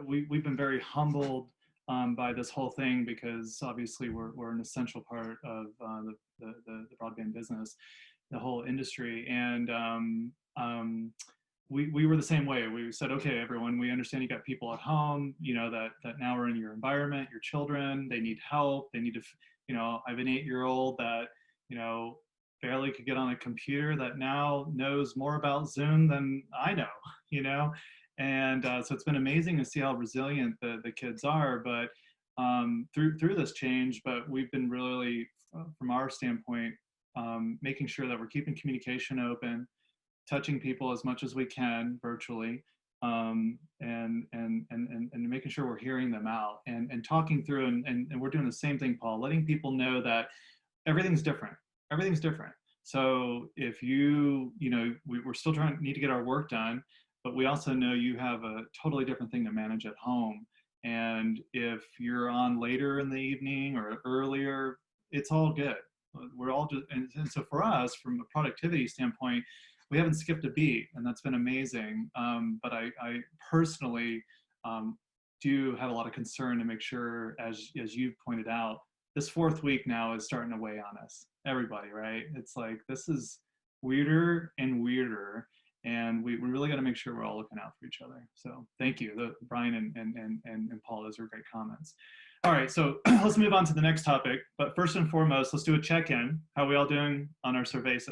we've been very humbled by this whole thing, because obviously we're an essential part of the broadband business, the whole industry. And we were the same way. We said, okay, everyone, we understand you got people at home, that now are in your environment, your children, they need help. They need to, I have an 8-year-old that, barely could get on a computer, that now knows more about Zoom than I know, And so it's been amazing to see how resilient the kids are, but through this change. But we've been really, from our standpoint, making sure that we're keeping communication open, touching people as much as we can virtually, and making sure we're hearing them out and talking through, and we're doing the same thing, Paul, letting people know that everything's different. Everything's different. So if we're still need to get our work done, but we also know you have a totally different thing to manage at home. And if you're on later in the evening or earlier, it's all good. We're all just, and so for us, from a productivity standpoint, we haven't skipped a beat, and that's been amazing. But I personally do have a lot of concern to make sure, as you've pointed out, this 4th week now is starting to weigh on us, everybody, right? It's like, this is weirder and weirder, and we really got to make sure we're all looking out for each other. So thank you, Brian and Paul, those are great comments. All right, so let's move on to the next topic. But first and foremost, let's do a check-in. How are we all doing on our surveys?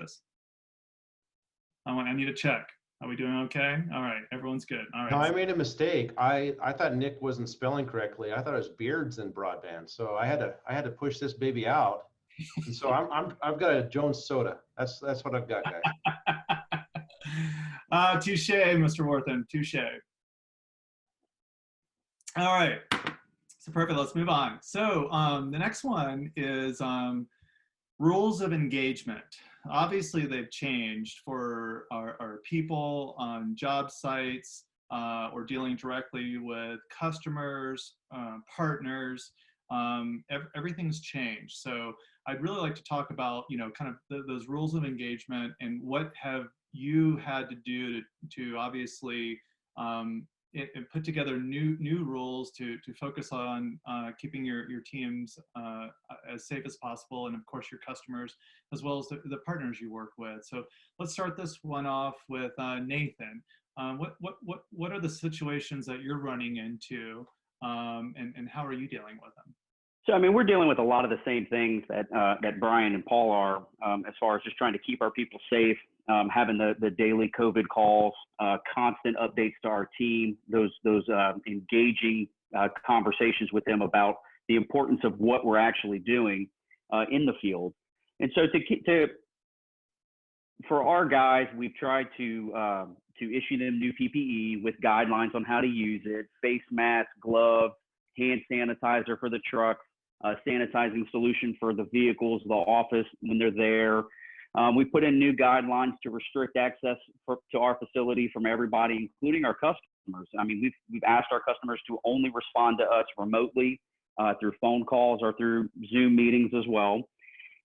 I need a check. Are we doing okay? All right, everyone's good. All right. No, I made a mistake. I thought Nick wasn't spelling correctly. I thought it was Beards in Broadband. So I had to push this baby out. And so I've got a Jones soda. That's what I've got, guys. Touche, Mr. Worthen. Touche. All right. So perfect. Let's move on. So the next one is rules of engagement. Obviously, they've changed for our people on job sites, or dealing directly with customers, partners. Everything's changed. So I'd really like to talk about, kind of those rules of engagement, and what have you had to do to obviously put together new rules to focus on keeping your teams as safe as possible, and of course your customers, as well as the partners you work with. So let's start this one off with Nathan. What are the situations that you're running into, and how are you dealing with them? So, I mean, we're dealing with a lot of the same things that Brian and Paul are, as far as just trying to keep our people safe, having the daily COVID calls, constant updates to our team, those engaging conversations with them about the importance of what we're actually doing in the field. And so for our guys, we've tried to issue them new PPE with guidelines on how to use it: face mask, gloves, hand sanitizer for the trucks, sanitizing solution for the vehicles, the office when they're there. We put in new guidelines to restrict access to our facility from everybody, including our customers. I mean, we've asked our customers to only respond to us remotely through phone calls or through Zoom meetings as well.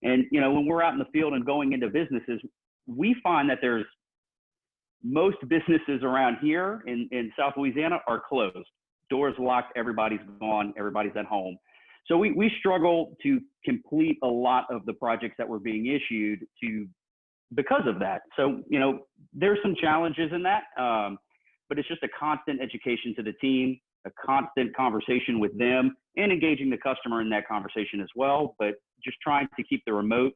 And, when we're out in the field and going into businesses, we find that most businesses around here in South Louisiana are closed. Doors locked, everybody's gone, everybody's at home. So we struggle to complete a lot of the projects that were being issued because of that. So, there's some challenges in that, but it's just a constant education to the team, a constant conversation with them, and engaging the customer in that conversation as well, but just trying to keep the remote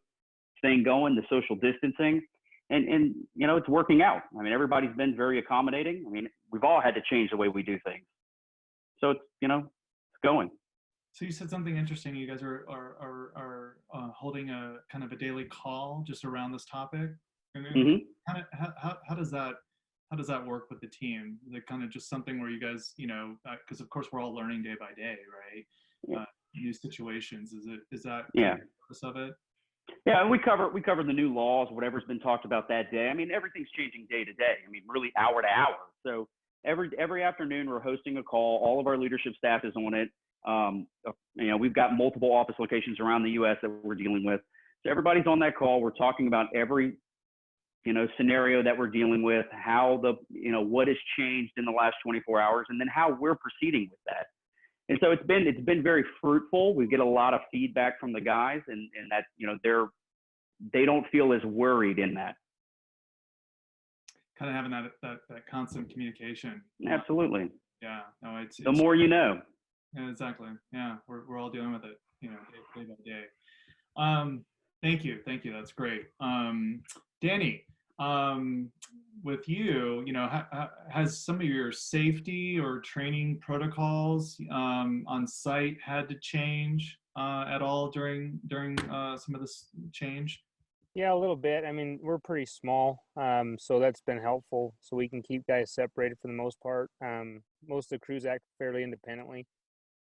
thing going, the social distancing, and it's working out. I mean, everybody's been very accommodating. I mean, we've all had to change the way we do things. So it's, it's going. So you said something interesting. You guys are holding a kind of a daily call just around this topic. Mm-hmm. How does that work with the team? Is it kind of just something where you guys, because of course we're all learning day by day, right? Yeah. New situations. Is that yeah. the purpose of it? Yeah, we cover the new laws, whatever's been talked about that day. I mean, everything's changing day to day. I mean, really hour to hour. So every afternoon we're hosting a call. All of our leadership staff is on it. We've got multiple office locations around the U.S. that we're dealing with. So everybody's on that call. We're talking about every scenario that we're dealing with, how what has changed in the last 24 hours, and then how we're proceeding with that. And so it's been very fruitful. We get a lot of feedback from the guys, and that, they don't feel as worried in that. Kind of having that constant communication. Absolutely. Yeah. No, it's the more you know. Yeah, exactly. Yeah, we're all dealing with it, day by day. Thank you. That's great. Danny, with you, has some of your safety or training protocols on site had to change at all during some of this change? Yeah, a little bit. I mean, we're pretty small, so that's been helpful. So we can keep guys separated for the most part. Most of the crews act fairly independently,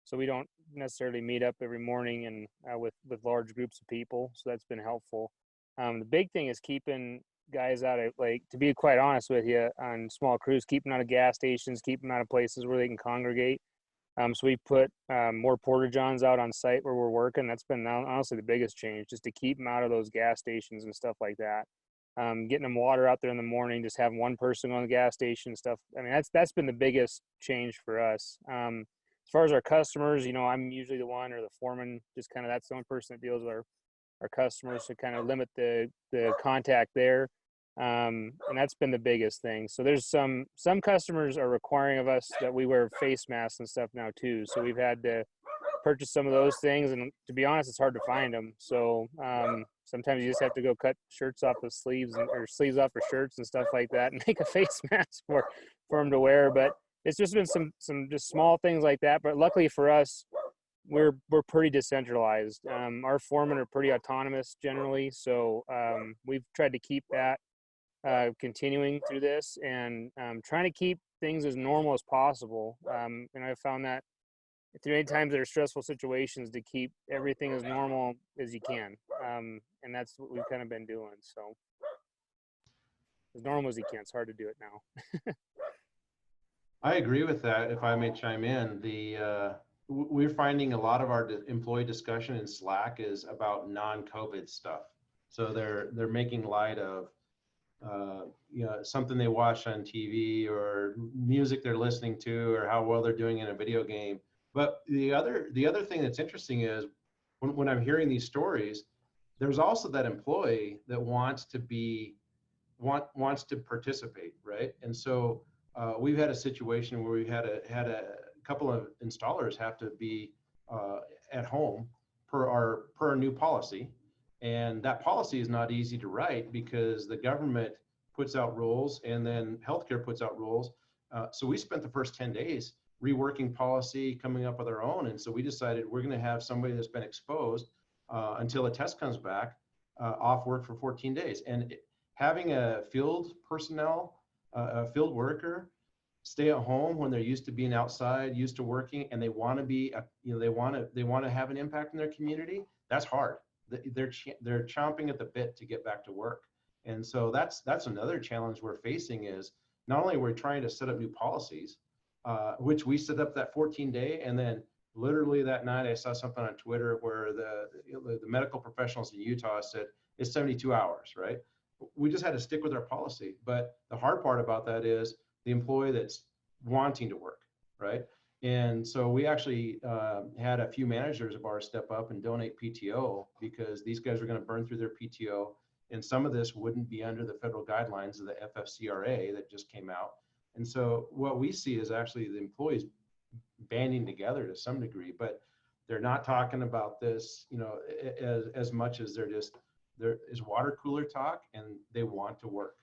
so we don't necessarily meet up every morning and with large groups of people. So that's been helpful. The big thing is keeping guys out of, like, to be quite honest with you, on small crews, keeping out of gas stations, keeping out of places where they can congregate. So we've put more porta johns out on site where we're working. That's been honestly the biggest change, just to keep them out of those gas stations and stuff like that. Getting them water out there in the morning, just having one person on the gas station and stuff. I mean, that's been the biggest change for us. As far as our customers, I'm usually the one, or the foreman, just kind of, that's the only person that deals with our customers, to kind of limit the contact there. And that's been the biggest thing. So there's some customers are requiring of us that we wear face masks and stuff now too. So we've had to purchase some of those things, and to be honest, it's hard to find them. So sometimes you just have to go cut shirts off the sleeves, or sleeves off the shirts and stuff like that, and make a face mask for them to wear. But it's just been some just small things like that. But luckily for us, we're pretty decentralized. Our foremen are pretty autonomous generally, so we've tried to keep that continuing through this, and trying to keep things as normal as possible. And I found that through any times there are stressful situations, to keep everything as normal as you can. And that's what we've kind of been doing. So as normal as you can. It's hard to do it now. I agree with that. If I may chime in, we're finding a lot of our employee discussion in Slack is about non-COVID stuff. So they're making light of something they watch on TV, or music they're listening to, or how well they're doing in a video game. But the other thing that's interesting is when I'm hearing these stories, there's also that employee that wants to participate, right? And so we've had a situation where we had a couple of installers have to be at home per our new policy. And that policy is not easy to write, because the government puts out rules, and then healthcare puts out rules. So we spent the first 10 days reworking policy, coming up with our own. And so we decided we're going to have somebody that's been exposed until a test comes back, off work for 14 days. And having a field personnel, a field worker, stay at home when they're used to being outside, used to working, and they want to be, they want to have an impact in their community, that's hard. They're chomping at the bit to get back to work. And so that's another challenge we're facing, is not only we're trying to set up new policies, which we set up that 14-day, and then literally that night I saw something on Twitter where the medical professionals in Utah said it's 72 hours, right? We just had to stick with our policy. But the hard part about that is the employee that's wanting to work, right? And so we actually had a few managers of ours step up and donate PTO, because these guys are going to burn through their PTO. And some of this wouldn't be under the federal guidelines of the FFCRA that just came out. And so what we see is actually the employees banding together to some degree, but they're not talking about this, as much as there is water cooler talk, and they want to work.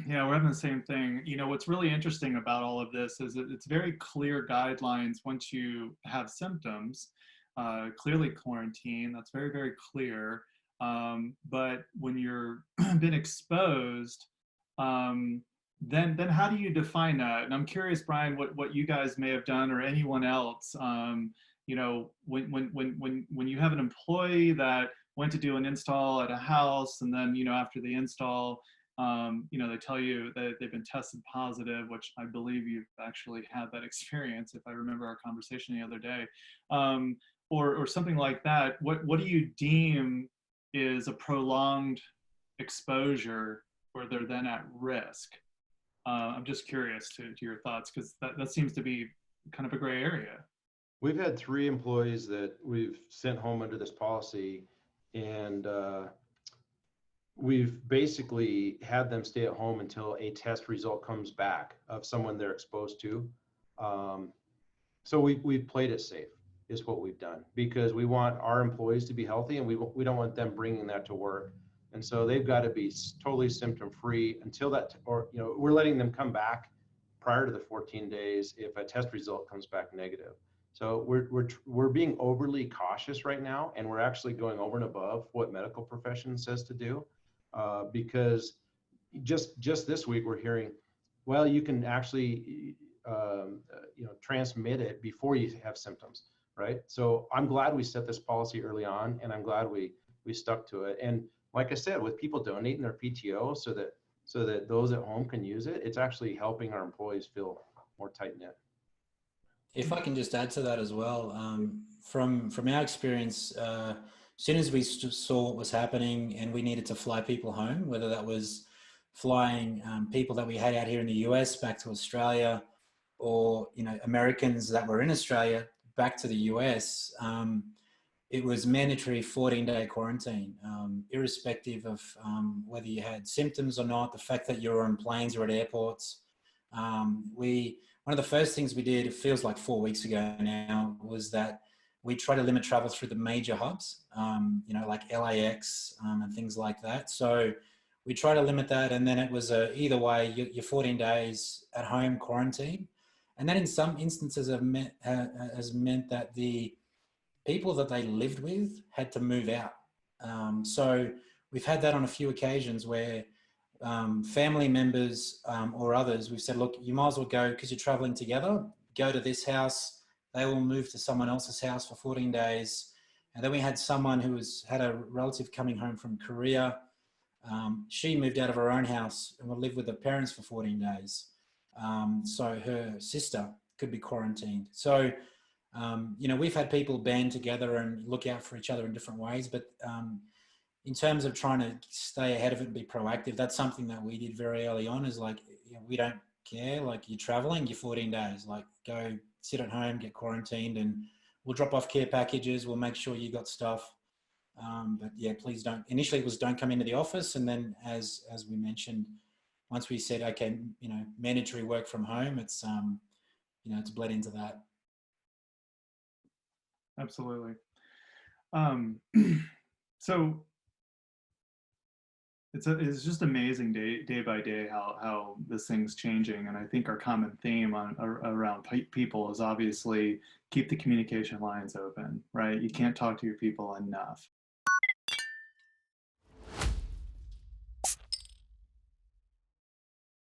Yeah, we're having the same thing. What's really interesting about all of this is that it's very clear guidelines once you have symptoms, clearly quarantine, that's very, very clear. But when you're been exposed, then how do you define that? And I'm curious, Brian, what you guys may have done, or anyone else, when you have an employee that went to do an install at a house, and then, after the install, they tell you that they've been tested positive, which I believe you've actually had that experience, if I remember our conversation the other day, or something like that. What do you deem is a prolonged exposure where they're then at risk? I'm just curious to your thoughts, because that seems to be kind of a gray area. We've had 3 employees that we've sent home under this policy, and we've basically had them stay at home until a test result comes back of someone they're exposed to. So we've played it safe, is what we've done, because we want our employees to be healthy, and we don't want them bringing that to work. And so they've got to be totally symptom free until that, or, you know, we're letting them come back prior to the 14 days if a test result comes back negative. So we're being overly cautious right now, and we're actually going over and above what medical profession says to do, because just this week we're hearing, well, you can actually you know, transmit it before you have symptoms, right? So I'm glad we set this policy early on, and I'm glad we stuck to it. And like I said, with people donating their PTO so that those at home can use it, it's actually helping our employees feel more tight knit. If I can just add to that as well, from our experience, as soon as we saw what was happening and we needed to fly people home, whether that was flying people that we had out here in the US back to Australia, or, you know, Americans that were in Australia back to the US, it was mandatory 14-day quarantine, irrespective of whether you had symptoms or not. The fact that you were on planes or at airports. One of the first things we did, it feels like 4 weeks ago now, was that we try to limit travel through the major hubs, you know, like LAX and things like that. So we try to limit that, and then it was either way, you're 14 days at home quarantine. And that in some instances has meant that the people that they lived with had to move out. So we've had that on a few occasions where family members or others, we've said, look, you might as well go, because you're traveling together, go to this house. They will move to someone else's house for 14 days. And then we had someone who had a relative coming home from Korea. She moved out of her own house and would live with her parents for 14 days. So her sister could be quarantined. So, you know, we've had people band together and look out for each other in different ways, but in terms of trying to stay ahead of it and be proactive, that's something that we did very early on, is like, you know, we don't care, like, you're traveling, you're 14 days, like, go sit at home, get quarantined, and we'll drop off care packages, we'll make sure you got stuff. But yeah, please don't, initially it was don't come into the office. And then as we mentioned, once we said, okay, you know, mandatory work from home, it's, you know, it's bled into that. Absolutely. So it's just amazing day by day how this thing's changing. And I think our common theme around people is obviously keep the communication lines open, right? You can't talk to your people enough.